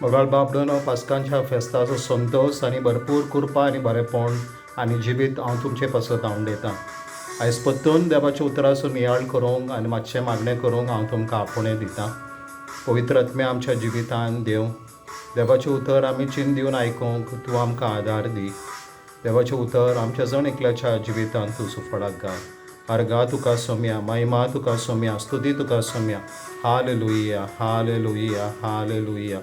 मोगाळ बाबडोनो पास्कांच्या फेस्ताचो संतोष आनी भरपूर कृपा आनी बरेपण आनी जिवीत हांव तुमचे पासत हांव दितां. आयज परतून देवाच्या उतरासून नियाळ करूंक आनी मातशें मागणें करूंक हांव तुमकां आपोवणें दितां. पवित्र आत्म्या आमच्या जिवितांत देव, देवाचें उतर आमी चिन दिवन आयकूंक तूं आमकां आदार दी. देवाचें उतर आमच्या जण एकल्याच्या जिवितांत तूं सुफळाक घाल. आर्गा तुका सोम्या, महिमा तुका सोम्या, स्तुती तुका सोम्या. हालेलुया, हालेलुया, हालेलुया,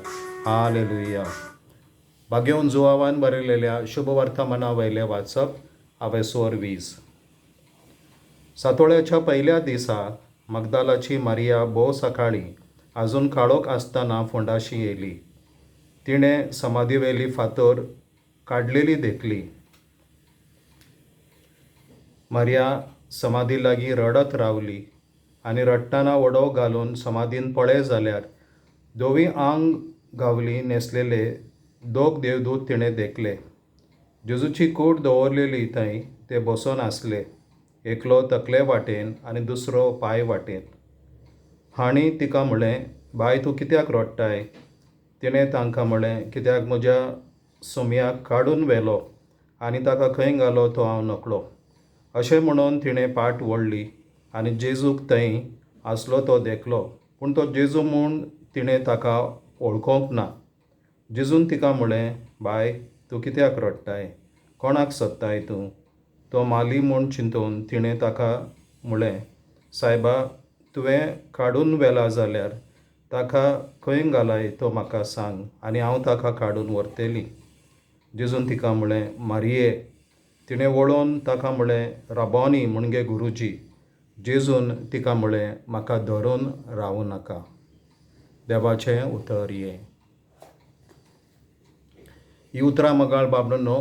हालेलुया. भाग्यवन जुआवान बरयलेल्या शुभ वर्तमाना वयले वाचप. हांवें 20. सातोळ्याच्या पयल्या दिसा मगदालाची मारिया भोव सकाळी आजून काळोख आसतना फोंडाशी येयली. तिणें समाधीवेली फातर काडलेली देखली. मारिया समाधी लागीं रडत रावली आनी रडटना वडो घालून समाधीन पळय जाल्यार दोवी आंग गावली न्हेसलेले दोग देवदूत तिणें देखले. जेजूची कूड दवरलेली थंय ते बसून आसले, एकलो तकले वाटेन आनी दुसरो पांय वाटेन. हांणी तिका म्हळें, बाय, तूं कित्याक रडटाय? तिणें तांकां म्हळें, कित्याक म्हज्या सोम्याक काडून व्हेलो आनी ताका खंय घालो तो हांव नकळो. अशें म्हणून तिणें पाट ओडली आनी जेजूक थंय आसलो तो देखलो, पूण तो जेजू म्हूण तिणें ताका वळखोंक ना. जेजून तिका म्हळें, बाय, तूं कित्याक रडटाय? कोणाक सोदताय तूं? तो माली म्हूण चिंतून तिणें ताका म्हळें, सायबा, तुवें काडून व्हेला जाल्यार ताका खंय घालाय तो म्हाका सांग आनी हांव ताका काडून व्हरतली. जेजून तिका म्हळें, मारिये. तिणें वळोवन ताका म्हळें, राबोनी, म्हणजे गुरुजी. जेजून तिका म्हळें, म्हाका धरून रावूं नाका. देवाचें उतर ये. ही उतरां मोगाळ बाबडोनो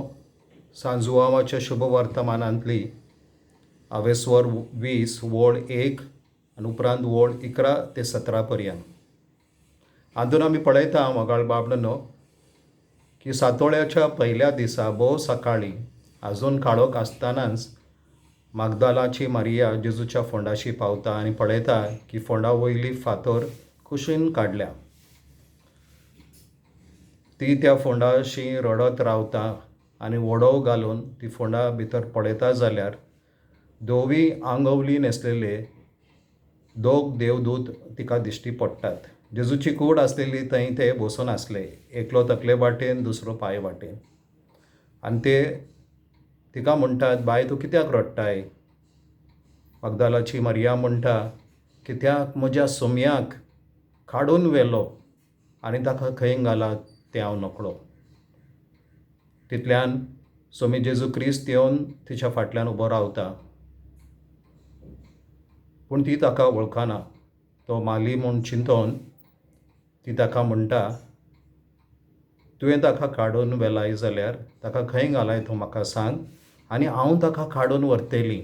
सांजुआवाच्या शुभ वर्तमानांतली. हांवें 20 वोळ 1 आनी उपरांत वोळ 11 ते 17 पर्यंत. हातून आमी पळयता मोगाळ बाबडोनो की सातोळ्याच्या पयल्या दिसा भोव सकाळी आजून काळोख आसतनाच मागदालाची मारिया जेजूच्या फोंडाशी पावता आनी पळयता की फोंडा वयली फातर कुशीन काडल्या. ती त्या फोंडाशी रडत रावता आनी वडो घालून ती फोंडा भितर पळयता जाल्यार दोवी आंगवली न्हेसलेले दोग देवदूत तिका दिश्टी पडटात. जेजूची कूड आसलेली थंय ते बसून आसले, एकलो तकले वाटेन दुसरो पांय वाटेन. आनी ते तिका म्हणटात, बाय, तूं कित्याक रडटाय? मगदालाची मारिया म्हणटा, कित्याक म्हज्या सोम्याक काडून व्हेलो आनी ताका खंय घाला तें हांव नकळो. तितल्यान सोमी जेजू क्रिस्त येवन तिच्या फाटल्यान उबो रावता, पूण ती ताका वळखना. तो माली म्हूण चिंतून ती ताका म्हणटा, तुवें ताका काडून व्हेलाय जाल्यार ताका खंय घालाय तो म्हाका सांग आनी हांव ताका काडून व्हरतली.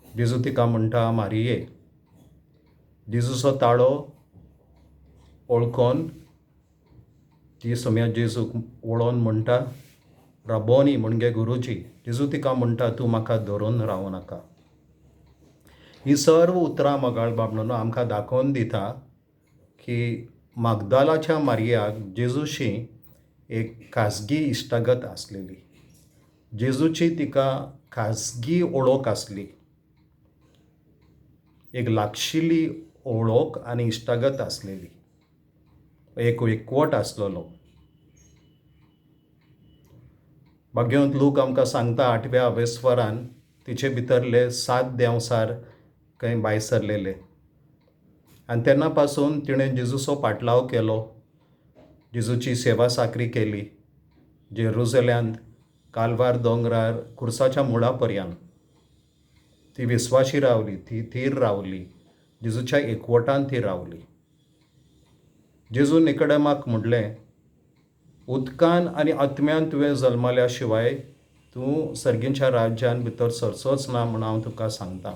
जेजू तिका म्हणटा, मारिये. जेजूचो ताळो वळखून ती सोम्या जेजूक वळोवन म्हणटा, राबोनी, म्हणजे गुरुजी. जेजू तिका म्हणटा, तूं म्हाका धरून रावूं नाका. ही सर्व उतरां मोगाळ बाबडोनो आमकां दाखोवन दिता की मागदालाच्या मारियाक जेजूशी एक खाजगी इश्टागत आसलेली. जेजूची तिका खाजगी ओळख आसली, एक लागशिल्ली ओळख आनी इश्टागत आसलेली, एक एकवट आसलेलो. भाग्यवंत लूक आमकां सांगता 8व्या अवेस्वरान तिचे भितरले 7 देंवसार खंय भायर सरलेले आनी तेन्ना पासून तिणें जेजूचो पाटलाव केलो, जेजूची सेवा साकरी केली. जेरुसलेमांत काल्वार दोंगरार खुर्साच्या मुळा पर्यंत ती विस्वाशी रावली, ती थीर रावली, जेजूच्या एकवटान ती रावली. जेजू निकोडेमाक म्हणलें, उदकान आनी आत्म्यान तुवें जल्मल्या शिवाय तूं सर्गींच्या राज्यान भितर सरचोच ना म्हूण हांव तुका सांगतां.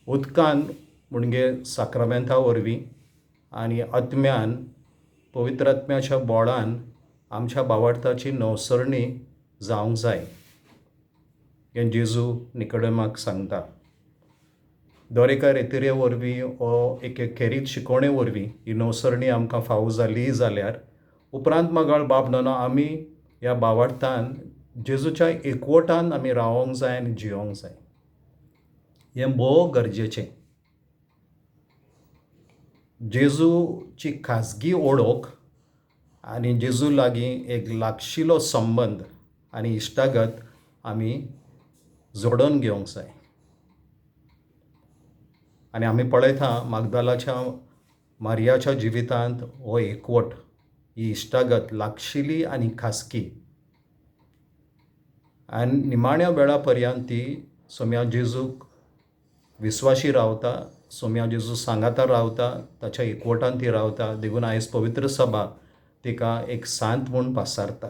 उदकान म्हणजे साक्रामेंता वरवीं आनी आत्म्यान पवित्र आत्म्याच्या बोळान आमच्या भावार्थाची नवसरणी जावंक जाय हें जेजू निकोडेमाक सांगता. दर एका रेतिरे वरवीं वो एक खेरीत शिकोवणे वरवीं ही नवसरणी आमकां फावो जाली जाल्यार उपरांत मगाळ बाबडोनो आमी ह्या भावार्थान जेजूच्या एकवटान आमी रावोंक जाय आनी जियोंक जाय. हें भोव गरजेचें. जेजूची खाजगी ओळख आनी जेजू लागीं एक लागशिलो संबंद आनी इश्टागत आमी जोडून घेवंक जाय. आनी आमी पळयता मागदालाच्या मारियाच्या जिवितांत हो एकवट, ही इश्टागत लागशिली आनी खासगी. आनी निमाण्या वेळा पर्यंत ती सोम्या जेजूक विस्वाशी रावता, सोम्या जेजू सांगाता रावता, ताच्या एकवटान ती रावता. देखून आयज पवित्र सभा तिका एक सांत म्हूण पासारता.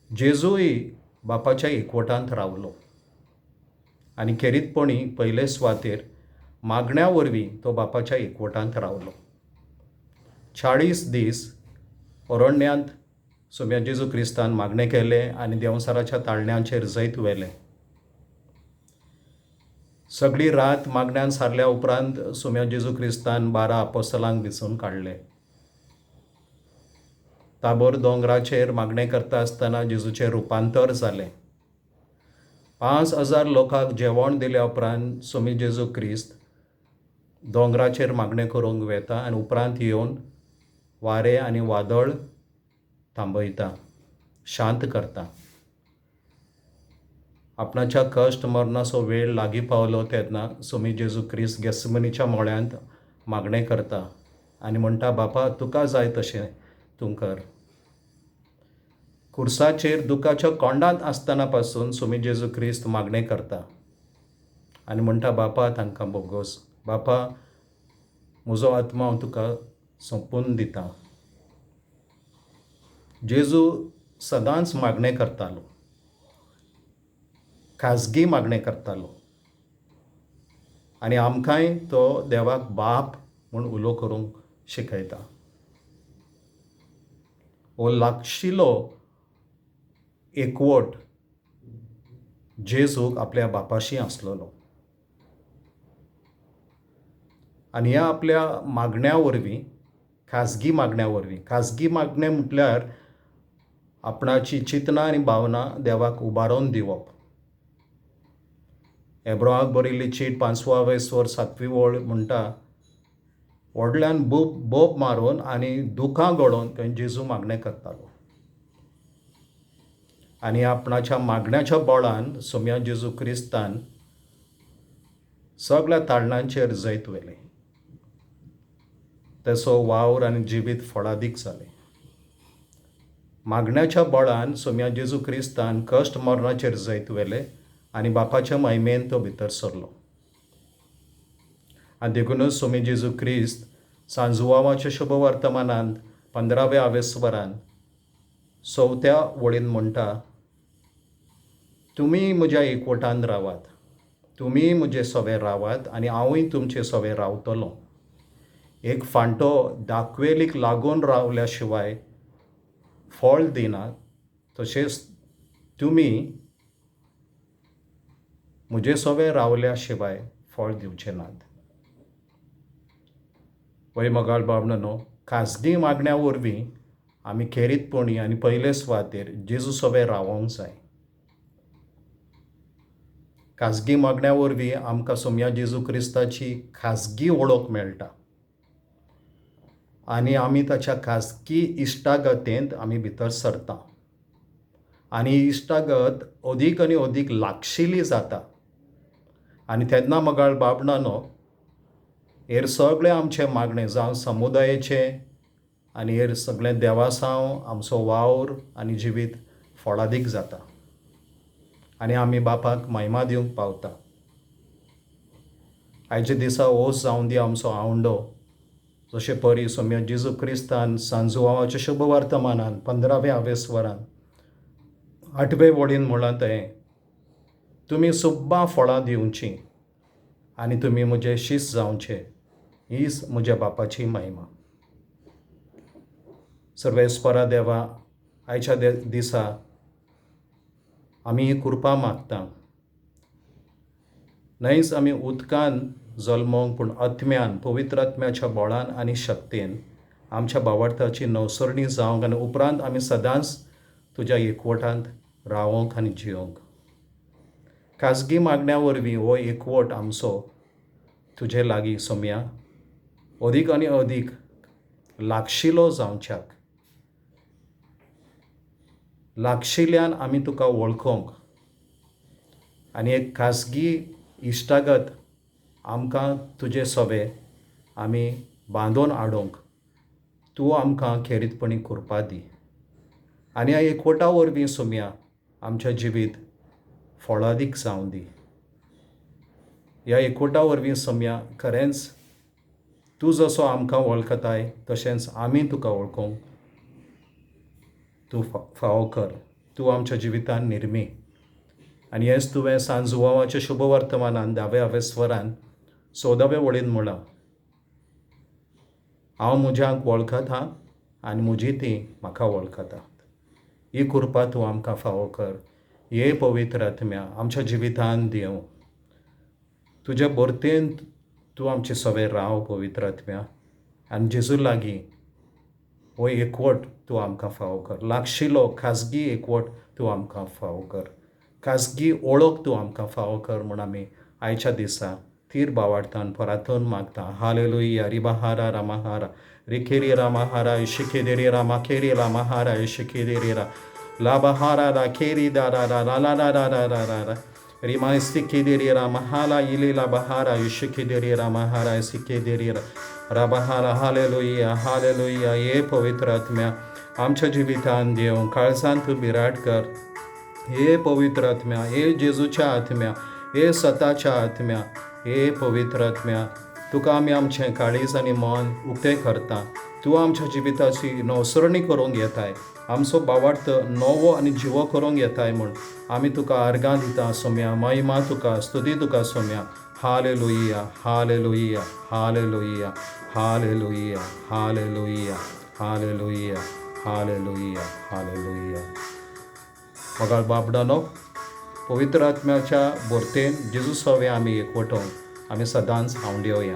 जेजूय बापाच्या एकवटांत रावलो आनी खेरीतपणी पयले सुवातेर मागण्या वरवीं तो बापाच्या एकवटांत रावलो. 40 दीस अरण्यांत सोम्या जेजू क्रिस्तान मागणें केलें आनी देंवसाराच्या ताळण्यांचेर जैत व्हेलें. सगळी रात मागण्यान सारल्या उपरांत सोम्या जेजू क्रिस्तान 12 आपोस्तलांक वेंचून काडले. ताबोर दोंगराचेर मागणें करता आसतना जेजूचें रुपांतर जालें. 5,000 लोकांक जेवण दिल्या उपरांत सोमी जेजू क्रिस्त दोंगराचेर मागणें करूंक वेता आनी उपरांत येवन वारें आनी वादळ थांबयता, शांत करता. आपणाच्या कश्ट मरणाचो वेळ लागीं पावलो तेन्ना सोमी जेजू क्रिस्त गेत्सेमनीच्या मोळ्यांत मागणें करता आनी म्हणटा, बापा तुका जाय तशें तूं कर. खुर्साचेर दुखाच्या कोंडांत आसतना पासून सोमी जेजू क्रिस्त मागणें करता आनी म्हणटा, बापा तांकां बोगोस, बापा म्हजो आत्मा हांव तुका सोंपून दिता. जेजू सदांच मागणें करतालो, खाजगी मागणें करतालो आनी आमकांय तो देवाक बाप म्हूण उलो करूंक शिकयता. हो लागशिलो एकवट जेजूक आपल्या बापाशी आसलेलो आनी ह्या आपल्या मागण्या वरवीं, खाजगी मागण्या वरवीं, खाजगी मागणें म्हटल्यार आपणाची चिंतना आनी भावना देवाक उबारोवन दिवप. हेब्रोआक बरयल्ली चीट 5वा स्वर 7वी ओळ म्हणटा, व्हडल्यान बोब मारून आनी दुखां घडोवन थंय जेजू मागणें करतालो आनी आपणाच्या मागण्याच्या बळान सोम्या जेजू क्रिस्तान सगळ्या ताळणांचेर जैत व्हेलें. तेचो वावर आनी जिवीत फळादीक जालें. मागण्याच्या बळान सोम्या जेजू क्रिस्तान कश्ट मरणाचेर जैत व्हेलें आनी बापाच्या महिमेन तो भितर सरलो. आनी देखूनच सोमी जेजू क्रिस्त सांजुवावाच्या शुभ वर्तमानांत 15व्या आवेस्वरान 4थ्या वळीन म्हणटा, तुमी म्हज्या एकवटान रावात, तुमी म्हजे सवे रावात आनी हांवूय तुमचे सवे रावतलों. एक फांटो दाखवेलीक लागून रावल्या शिवाय फळ दिना, तशेंच तुमी म्हजे सवे रावल्या शिवाय फळ दिवचे नात. वय मोगाळ बाबडोनो, खाजगी मागण्या वरवीं आमी खेरीतपणी आनी पयले सुवातेर जेजू सवे रावोंक जाय. खाजगी मागण्या वरवीं आमकां सोम्या जेजू क्रिस्ताची खाजगी ओळख मेळटा आनी आमी ताच्या खाजगी इश्टागतेंत आमी भितर सरता आनी इश्टागत अदीक आनी अदीक लागशिली जाता. आनी तेन्ना मोगाळ बाबडोनो, हेर सगळें आमचें मागणें जावं समुदायाचें आनी हेर सगळें देवासांव आमचो वावर आनी जिवीत फळादीक जाता आनी आमी बापाक महिमा दिवंक पावता. आयच्या दिसा ओस जावं दी आमचो आवंडो, जशे परी सोम्या जेजू क्रिस्तान सांजुवावाच्या शुभ वर्तमानान 15व्या आवेस्वरान 8वे वळीन म्हणलां तें, तुमी सुब्बां फळां दिवचीं आनी तुमी म्हजे शिश्य जावचे, हीच म्हज्या बापाची महिमा. सर्वेस्परा देवा, आयच्या दिसा आमी ही कृपा मागता न्हयच आमी उदकान जल्मोंक पूण आत्म्यान पवित्र आत्म्याच्या बळान आनी शक्तीन आमच्या भावार्थाची नवसरणी जावंक आनी उपरांत आमी सदांच तुज्या एकवटांत रावोंक आनी जियोंक. खाजगी मागण्या वरवीं हो एकवट आमचो तुजे लागीं सोम्या अदीक आनी अदीक लागशिलो जावच्याक, लागशिल्ल्यान आमी तुका वळखोंक आनी एक खाजगी इश्टागत आमकां तुजे सोबे आमी बांदून हाडूंक तूं आमकां खेरीतपणी कृपा दी. आनी ह्या एकवटा वरवीं सोम्या आमचें जिवीत फळादीक जावं दी. ह्या एकवटा वरवीं सोम्या खरेंच तूं जसो आमकां वळखताय तशेंच आमी तुका वळखूंक तूं फावो कर. तूं आमच्या जिवितान निर्मी. आनी हेंच तुवें सांजुवांवाच्या शुभ वर्तमानान 10व्या स्वरान 14व्या वळीन म्हणलां, हांव म्हज्यांक वळखतां आनी म्हजी तीं म्हाका वळखतात. ही कृपा तूं आमकां फावो कर. हे पवित्र आत्म्या आमच्या जिवितान दिवं. तुज्या बर्तेन तूं आमचे सोबे राव पवित्र आत्म्या. आनी जेजू लागीं हो एकवट तूं आमकां फावो कर. लागशिलो खाजगी एकवट तूं आमकां फावो कर. खाजगी ओळख तूं आमकां फावो कर म्हूण आमी आयच्या दिसा तीर भावार्थान परातून मागता. हालेलुया रिबाहारा रामाहारा रिखेरी रामाहारा इशिखेदेरी रामाखेरी रामाहारा इशिखेदेरी रा लाबाहारा रा खेरी दारा रा ला ला रा रा रा रा रा रा रिमा इस्तिखेदेरी रामाहाला इलीला बहारा इशिखेदेरी रामाहारा इशिखेदेरी रा राबाहारा. Hallelujah hallelujah. हे पवित्र आत्म्या आमच्या जिवितान देव काळजांत तूं बिराट कर. हे पवित्र आत्म्या, हे जेजूच्या आत्म्या, हे सताच्या आत्म्या, हे पवित्र आत्म्या तुका आमी आमचें काळीज आनी मन उक्तें करता. तूं आमच्या जिविताची नवसरणी करूंक येताय. आमचो भावार्थ नवो आनी जिवो करूंक येताय म्हूण आमी तुका आर्गां दिता सोम्या. महिमा तुका, स्तुती तुका सोम्या. हालेलुया हालेलुया हालेलुया हालेलुया हालेलुया हालेलुया हालेलुया हालेलुया. मोगाळ बाबडानो, पवित्र आत्म्याच्या बोरतेन जेजू सोबे आमी एकवटून आमी सदांच हांवडेवया.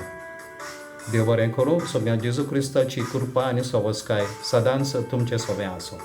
देव बरें करूं. सोम्या जेजू क्रिस्ताची कृपा आनी सवस्काय सदांच तुमचे सोबे आसूं.